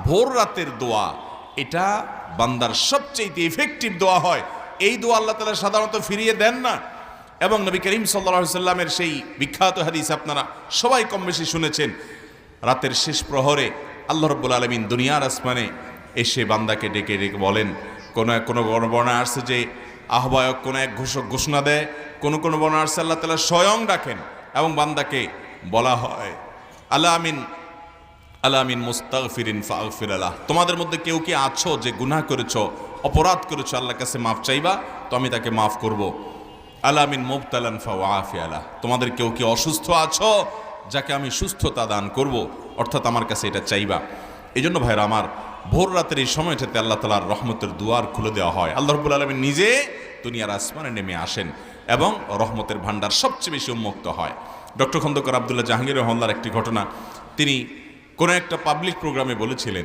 ভোর রাতের দোয়া এটা বান্দার সবচেয়ে ইফেক্টিভ দোয়া হয়। এই দোয়া আল্লাহ তাআলা সাধারণত ফিরিয়ে দেন না। এবং নবী করিম সাল্লাল্লাহু আলাইহি সাল্লামের সেই বিখ্যাত হাদিস আপনারা সবাই কম বেশি শুনেছেন, রাতের শেষ প্রহরে আল্লাহ রাব্বুল আলামিন দুনিয়ার আসমানে এসে বান্দাকে ডেকে ডেকে বলেন, কোনো বর্ণনা আসছে যে আহ্বায়ক কোনো এক ঘোষক ঘোষণা দেয়, কোনো বর্ণনা আসছে আল্লাহ তাআলা স্বয়ং ডাকেন এবং বান্দাকে বলা হয় আলা আমিন মুস্তাগফিরিন ফাগফির লাহ, তোমাদের মধ্যে কেউ কি আছো যে গুনাহ করেছো, অপরাধ করেছো, আল্লাহর কাছে মাফ চাইবা তো আমি তাকে মাফ করব। আলা মিন মুবতালান ফাওয়াফি আলাহ, তোমাদের কেউ কি অসুস্থ আছো যাকে আমি সুস্থতা দান করব, অর্থাৎ আমার কাছে এটা চাইবা। এই জন্য ভাইরা আমার, ভোর রাতের এই সময়টাতে আল্লাহ তাআলার রহমতের দুয়ার খুলে দেওয়া হয়। আল্লাহ রাব্বুল আলামিন নিজে দুনিয়ার আসমানে নেমে আসেন এবং রহমতের ভান্ডার সবচেয়ে বেশি উন্মুক্ত হয়। ডক্টর খন্দকার আব্দুল্লাহ জাহাঙ্গীর রহমাল্লাহর একটি ঘটনা, তিনি কোনো একটা পাবলিক প্রোগ্রামে বলেছিলেন